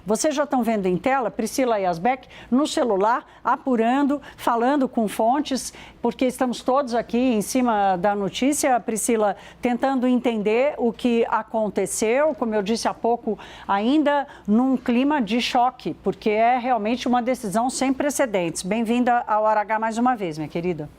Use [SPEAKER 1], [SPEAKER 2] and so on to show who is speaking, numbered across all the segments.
[SPEAKER 1] Vocês já estão vendo em tela Priscila Yazbek no celular, apurando, falando com fontes, porque estamos todos aqui em cima da notícia, Priscila, tentando entender o que aconteceu, como eu disse há pouco, ainda num clima de choque, porque é realmente uma decisão sem precedentes. Bem-vinda ao Hora H mais uma vez, minha querida.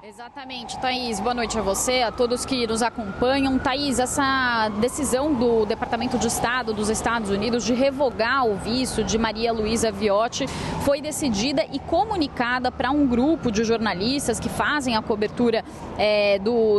[SPEAKER 2] Exatamente, Thaís. Boa noite a você, a todos que nos acompanham. Thaís, essa decisão do Departamento de Estado dos Estados Unidos de revogar o visto de Maria Luísa Viotti foi decidida e comunicada para um grupo de jornalistas que fazem a cobertura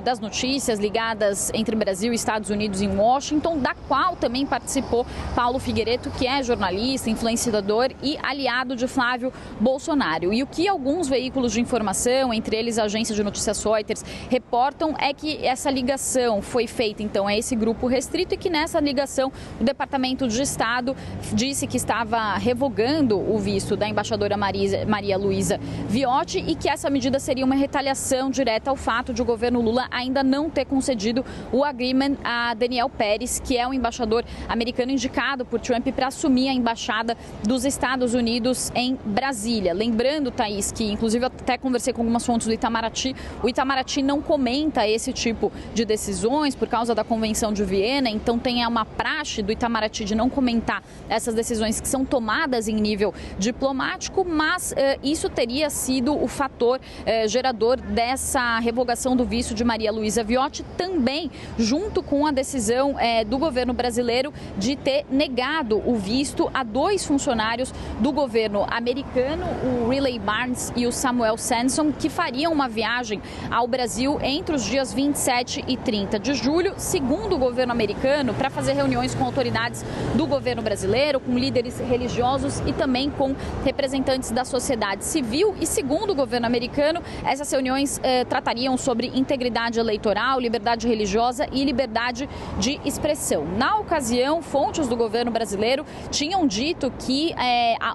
[SPEAKER 2] das notícias ligadas entre Brasil e Estados Unidos em Washington, da qual também participou Paulo Figueiredo, que é jornalista, influenciador e aliado de Flávio Bolsonaro. E o que alguns veículos de informação, entre eles a agência de notícias Reuters, reportam é que essa ligação foi feita então a esse grupo restrito e que nessa ligação o Departamento de Estado disse que estava revogando o visto da embaixadora Maria Luísa Viotti e que essa medida seria uma retaliação direta ao fato de o governo Lula ainda não ter concedido o agreement a Daniel Pérez, que é o embaixador americano indicado por Trump para assumir a embaixada dos Estados Unidos em Brasília. Lembrando, Thaís, que inclusive eu até conversei com algumas fontes do Itamaraty, o Itamaraty não comenta esse tipo de decisões por causa da Convenção de Viena, então tem uma praxe do Itamaraty de não comentar essas decisões que são tomadas em nível diplomático, mas isso teria sido o fator gerador dessa revogação do visto de Maria Luísa Viotti, também junto com a decisão do governo brasileiro de ter negado o visto a dois funcionários do governo americano, o Riley Barnes e o Samuel Sanson, que fariam uma viagem ao Brasil entre os dias 27 e 30 de julho, segundo o governo americano, para fazer reuniões com autoridades do governo brasileiro, com líderes religiosos e também com representantes da sociedade civil. E segundo o governo americano, essas reuniões tratariam sobre integridade eleitoral, liberdade religiosa e liberdade de expressão. Na ocasião, fontes do governo brasileiro tinham dito que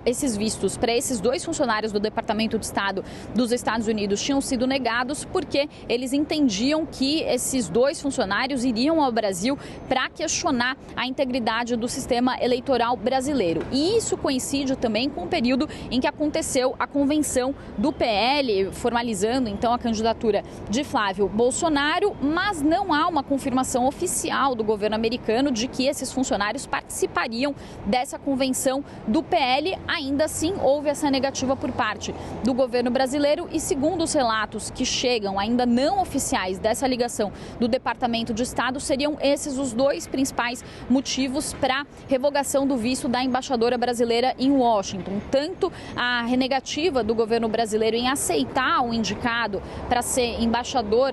[SPEAKER 2] esses vistos para esses dois funcionários do Departamento de Estado dos Estados Unidos tinham sido negados porque eles entendiam que esses dois funcionários iriam ao Brasil para questionar a integridade do sistema eleitoral brasileiro. E isso coincide também com o período em que aconteceu a convenção do PL, formalizando então a candidatura de Flávio Bolsonaro, mas não há uma confirmação oficial do governo americano de que esses funcionários participariam dessa convenção do PL. Ainda assim, houve essa negativa por parte do governo brasileiro e, segundo os relatos que chegam ainda não oficiais dessa ligação do Departamento de Estado, seriam esses os dois principais motivos para revogação do visto da embaixadora brasileira em Washington. Tanto a renegativa do governo brasileiro em aceitar o indicado para ser embaixador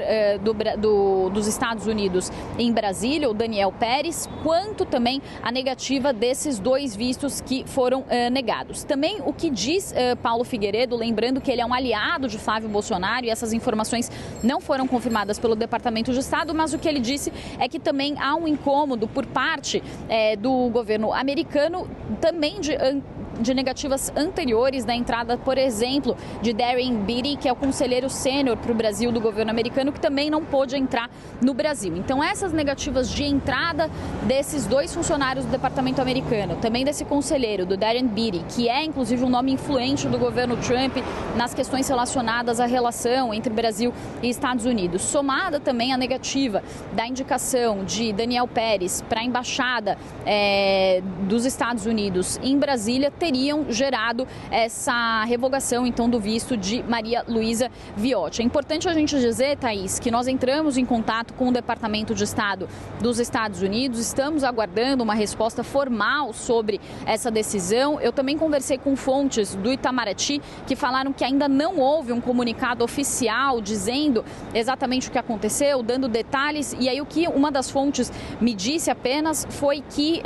[SPEAKER 2] dos Estados Unidos em Brasília, o Daniel Pérez, quanto também a negativa desses dois vistos que foram negados. Também o que diz Paulo Figueiredo, lembrando que ele é um aliado de Flávio Bolsonaro e essas informações não foram confirmadas pelo Departamento de Estado, mas o que ele disse é que também há um incômodo por parte do governo americano, também de negativas anteriores da entrada, por exemplo, de Darren Beatty, que é o conselheiro sênior para o Brasil do governo americano, que também não pôde entrar no Brasil. Então, essas negativas de entrada desses dois funcionários do departamento americano, também desse conselheiro, do Darren Beatty, que é inclusive um nome influente do governo Trump nas questões relacionadas à relação entre Brasil e Estados Unidos, somada também à negativa da indicação de Daniel Pérez para a embaixada dos Estados Unidos em Brasília, teriam gerado essa revogação, então, do visto de Maria Luísa Viotti. É importante a gente dizer, Thaís, que nós entramos em contato com o Departamento de Estado dos Estados Unidos, estamos aguardando uma resposta formal sobre essa decisão. Eu também conversei com fontes do Itamaraty que falaram que ainda não houve um comunicado oficial dizendo exatamente o que aconteceu, dando detalhes, e aí o que uma das fontes me disse apenas foi que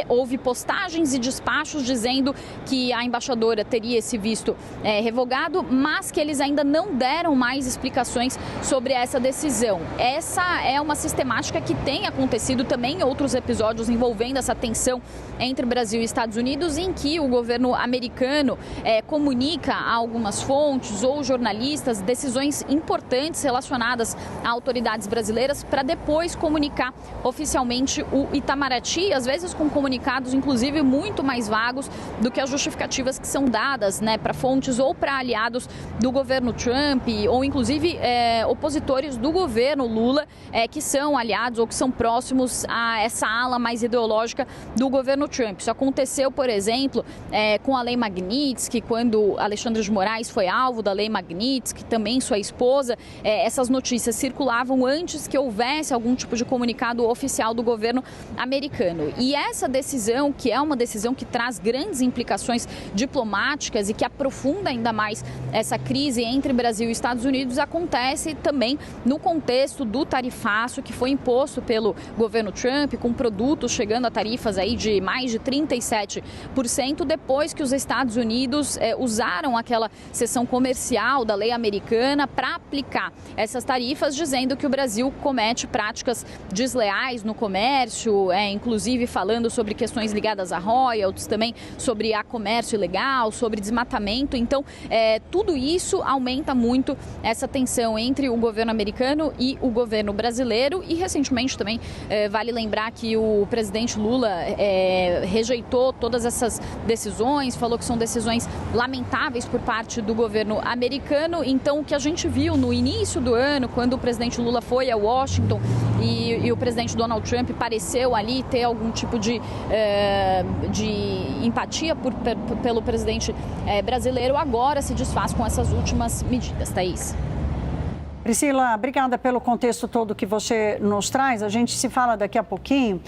[SPEAKER 2] houve postagens e despachos dizendo que a embaixadora teria esse visto revogado, mas que eles ainda não deram mais explicações sobre essa decisão. Essa é uma sistemática que tem acontecido também em outros episódios envolvendo essa tensão entre Brasil e Estados Unidos, em que o governo americano comunica a algumas fontes ou jornalistas decisões importantes relacionadas a autoridades brasileiras para depois comunicar oficialmente o Itamaraty, às vezes com comunicados, inclusive, muito mais vagos do que as justificativas que são dadas, para fontes ou para aliados do governo Trump, ou inclusive opositores do governo Lula, que são aliados ou que são próximos a essa ala mais ideológica do governo Trump. Isso aconteceu, por exemplo, com a Lei Magnitsky, quando Alexandre de Moraes foi alvo da Lei Magnitsky, também sua esposa. Essas notícias circulavam antes que houvesse algum tipo de comunicado oficial do governo americano. E essa decisão, que é uma decisão que traz grandes implicações diplomáticas e que aprofunda ainda mais essa crise entre Brasil e Estados Unidos, acontece também no contexto do tarifaço que foi imposto pelo governo Trump, com produtos chegando a tarifas aí de mais de 37%, depois que os Estados Unidos usaram aquela seção comercial da lei americana para aplicar essas tarifas, dizendo que o Brasil comete práticas desleais no comércio, inclusive falando sobre questões ligadas a royalties, também sobre a comércio ilegal, sobre desmatamento. Então, tudo isso aumenta muito essa tensão entre o governo americano e o governo brasileiro. E recentemente também vale lembrar que o presidente Lula rejeitou todas essas decisões, falou que são decisões lamentáveis por parte do governo americano. Então, o que a gente viu no início do ano, quando o presidente Lula foi a Washington e o presidente Donald Trump pareceu ali ter algum tipo de empatia pelo presidente brasileiro, agora se desfaz com essas últimas medidas. Thaís.
[SPEAKER 1] Priscila, obrigada pelo contexto todo que você nos traz. A gente se fala daqui a pouquinho.